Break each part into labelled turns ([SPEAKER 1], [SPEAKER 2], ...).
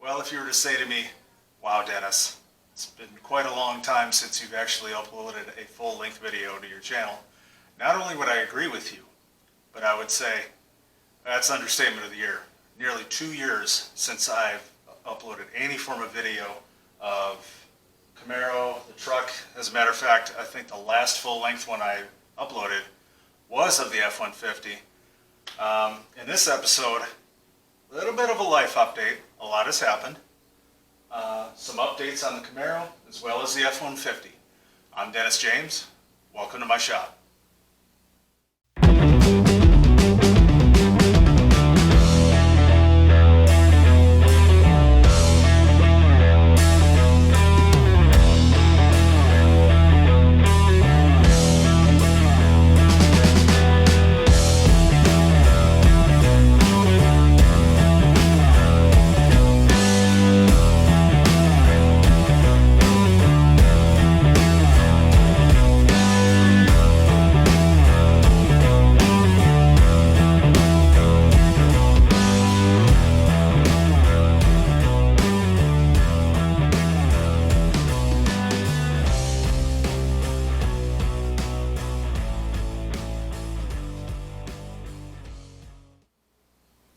[SPEAKER 1] Well, if you were to say to me, wow, Dennis, it's been quite a long time since you've actually uploaded a full-length video to your channel, not only would I agree with you, but I would say that's understatement of the year. Nearly 2 years since I've uploaded any form of video of Camaro, the truck. As a matter of fact, I think the last full-length one I uploaded was of the F-150. In this episode, a little bit of a life update. A lot has happened. Some updates on the Camaro as well as the F-150. I'm Dennis James. Welcome to my shop.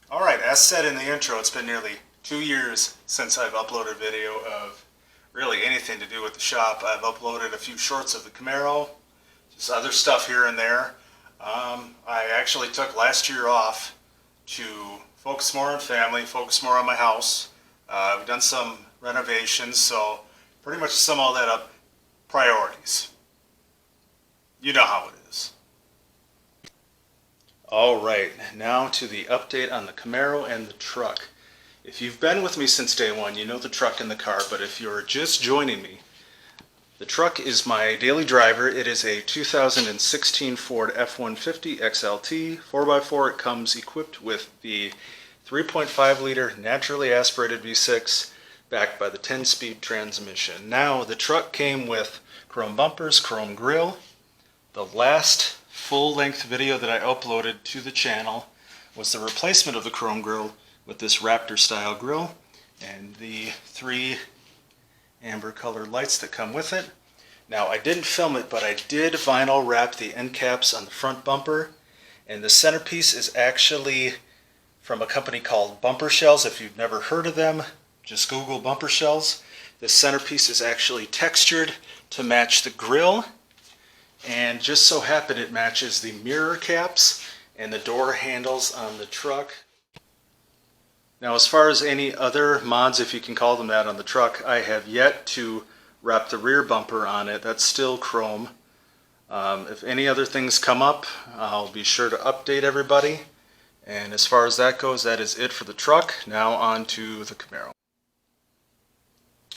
[SPEAKER 1] Alright, as said in the intro, it's been nearly 2 years since I've uploaded video of really anything to do with the shop. I've uploaded a few shorts of the Camaro, just other stuff here and there. I actually took last year off to focus more on family, focus more on my house. We've done some renovations, so pretty much sum all that up. Priorities. You know how it is. Alright, now to the update on the Camaro and the truck. If you've been with me since day one, you know the truck and the car, but if you're just joining me, the truck is my daily driver. It is a 2016 Ford F-150 XLT 4x4. It comes equipped with the 3.5 liter naturally aspirated V6 backed by the 10-speed transmission. Now, the truck came with chrome bumpers, chrome grille. The last full-length video that I uploaded to the channel was the replacement of the chrome grille with this Raptor style grille and the 3 amber colored lights that come with it. Now, I didn't film it, but I did vinyl wrap the end caps on the front bumper, and the centerpiece is actually from a company called Bumper Shells. If you've never heard of them, just Google Bumper Shells. The centerpiece is actually textured to match the grille, and just so happen it matches the mirror caps and the door handles on the truck. Now, as far as any other mods, if you can call them that, on the truck, I have yet to wrap the rear bumper on it. That's still chrome. If any other things come up, I'll be sure to update everybody. And as far as that goes, that is it for the truck. Now on to the Camaro.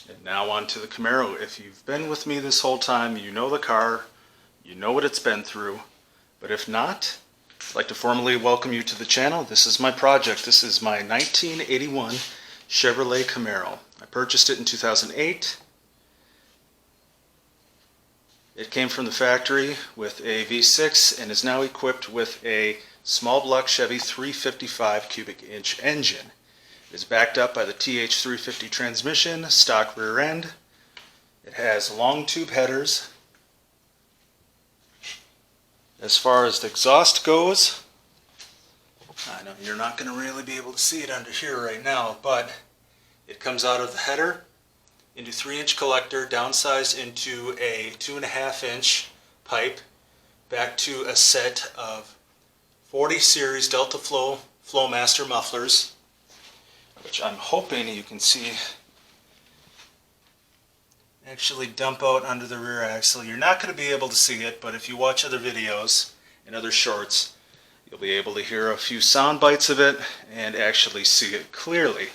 [SPEAKER 1] And now on to the Camaro. If you've been with me this whole time, you know the car. You know what it's been through, but if not, I'd like to formally welcome you to the channel. This is my project. This is my 1981 Chevrolet Camaro. I purchased it in 2008. It came from the factory with a V6 and is now equipped with a small block Chevy 355 cubic inch engine. It is backed up by the TH350 transmission, stock rear end. It has long tube headers. As far as the exhaust goes, I know you're not going to really be able to see it under here right now, but it comes out of the header into 3-inch collector, downsized into a 2.5-inch pipe, back to a set of 40 series Delta Flow Flowmaster mufflers, which I'm hoping you can see actually dump out under the rear axle. You're not going to be able to see it, but if you watch other videos and other shorts, you'll be able to hear a few sound bites of it and actually see it clearly.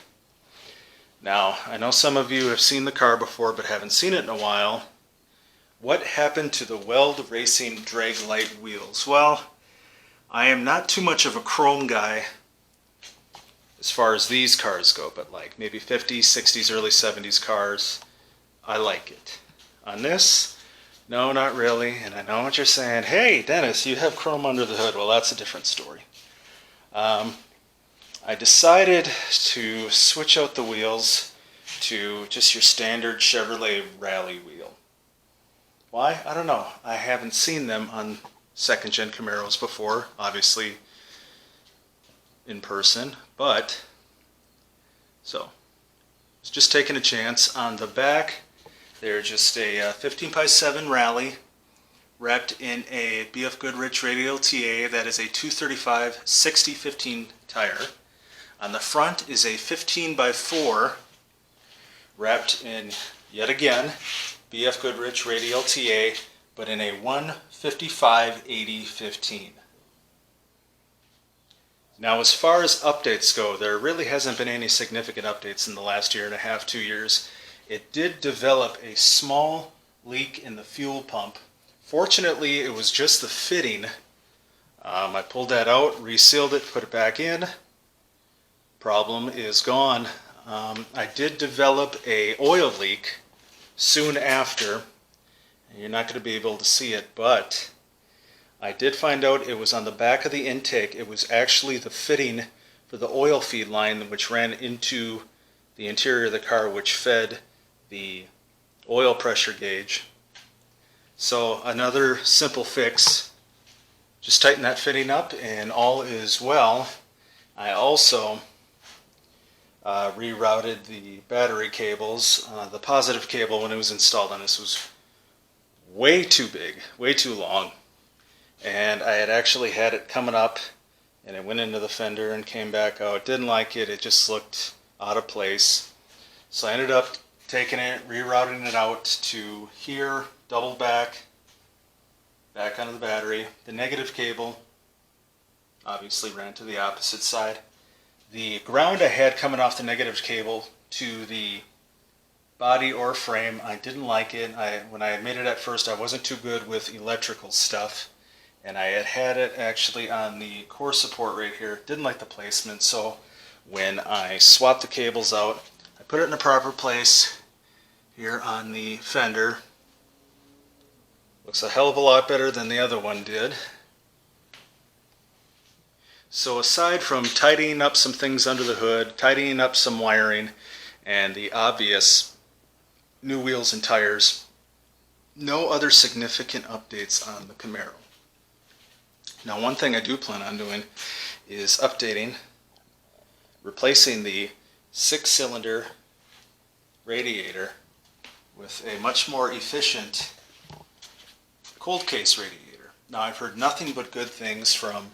[SPEAKER 1] Now, I know some of you have seen the car before but haven't seen it in a while. What happened to the Weld Racing Drag-Lite wheels? Well, I am not too much of a chrome guy as far as these cars go, but like maybe 50s, 60s, early 70s cars, I like it. On this, no, not really. And I know what you're saying. Hey, Dennis, you have chrome under the hood. Well, that's a different story. I decided to switch out the wheels to just your standard Chevrolet Rally wheel. Why? I don't know. I haven't seen them on second gen Camaros before, obviously in person, but so it's just taking a chance. On the back, they're just a 15x7 Rally wrapped in a BF Goodrich Radial TA that is a 235 60/15 tire. On the front is a 15x4 wrapped in, yet again, BF Goodrich Radial TA, but in a 155/80/15. Now, as far as updates go, there really hasn't been any significant updates in the last year and a half, 2 years. It did develop a small leak in the fuel pump. Fortunately, it was just the fitting. I pulled that out, resealed it, put it back in. Problem is gone. I did develop a oil leak soon after. You're not going to be able to see it, but I did find out it was on the back of the intake. It was actually the fitting for the oil feed line which ran into the interior of the car, which fed the oil pressure gauge. So another simple fix, just tighten that fitting up and all is well. I also rerouted the battery cables. The positive cable, when it was installed on this, was way too big, way too long, and I had actually had it coming up and it went into the fender and came back out. Didn't like it, it just looked out of place. So I ended up taking it, rerouting it out to here, double back onto the battery. The negative cable obviously ran to the opposite side. The ground I had coming off the negative cable to the body or frame, I didn't like it. When I made it at first, I wasn't too good with electrical stuff, and I had it actually on the core support right here. Didn't like the placement, so when I swapped the cables out, I put it in the proper place here on the fender. Looks a hell of a lot better than the other one did. So aside from tidying up some things under the hood, tidying up some wiring, and the obvious new wheels and tires, no other significant updates on the Camaro. Now, one thing I do plan on doing is replacing the 6-cylinder radiator with a much more efficient cold case radiator. Now, I've heard nothing but good things from,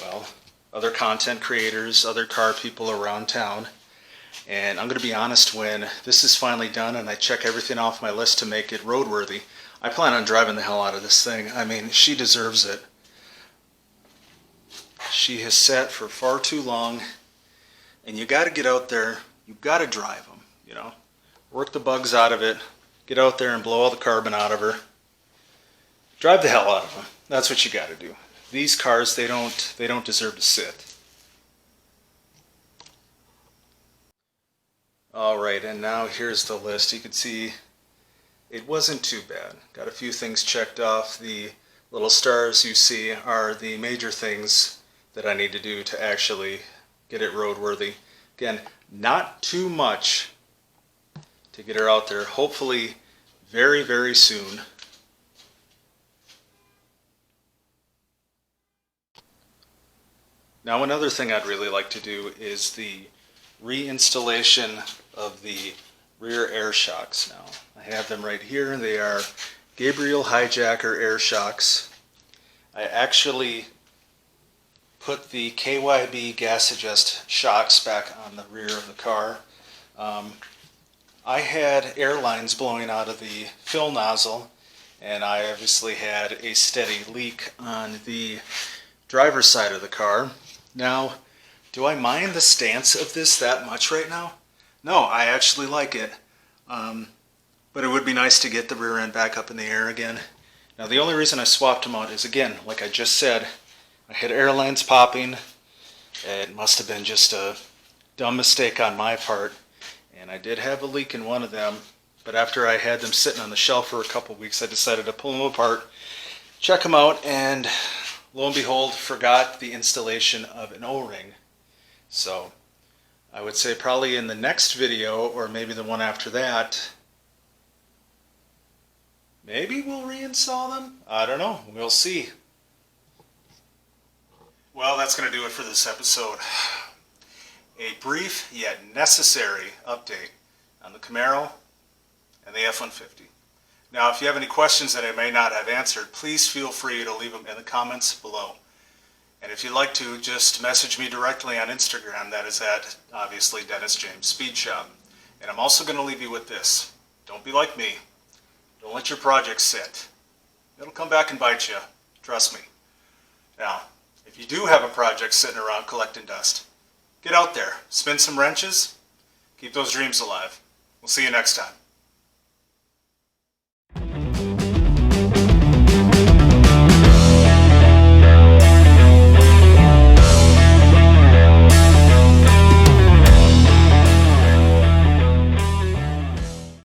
[SPEAKER 1] well, other content creators, other car people around town, and I'm going to be honest, when this is finally done and I check everything off my list to make it roadworthy, I plan on driving the hell out of this thing. I mean, she deserves it. She has sat for far too long, and you got to get out there, you got to drive them, you know, work the bugs out of it, get out there and blow all the carbon out of her. Drive the hell out of them. That's what you got to do. These cars, they don't deserve to sit. Alright, and now here's the list. You can see it wasn't too bad. Got a few things checked off. The little stars you see are the major things that I need to do to actually get it roadworthy. Again, not too much to get her out there. Hopefully very, very soon. Now, another thing I'd really like to do is the reinstallation of the rear air shocks. Now, I have them right here. They are Gabriel Hijacker air shocks. I actually put the KYB gas adjust shocks back on the rear of the car. I had air lines blowing out of the fill nozzle, and I obviously had a steady leak on the driver's side of the car. Now, do I mind the stance of this that much right now? No, I actually like it. But it would be nice to get the rear end back up in the air again. Now, the only reason I swapped them out is, again, like I just said, I had air lines popping. It must have been just a dumb mistake on my part. And I did have a leak in one of them. But after I had them sitting on the shelf for a couple weeks, I decided to pull them apart, check them out, and lo and behold, forgot the installation of an O-ring. So I would say probably in the next video, or maybe the one after that, maybe we'll reinstall them? I don't know. We'll see. Well, that's going to do it for this episode. A brief yet necessary update on the Camaro and the F-150. Now, if you have any questions that I may not have answered, please feel free to leave them in the comments below. And if you'd like to, just message me directly on Instagram. That is at, obviously, Dennis James Speed Shop. And I'm also going to leave you with this. Don't be like me. Don't let your project sit. It'll come back and bite you. Trust me. Now, if you do have a project sitting around collecting dust, get out there, spin some wrenches, keep those dreams alive. We'll see you next time.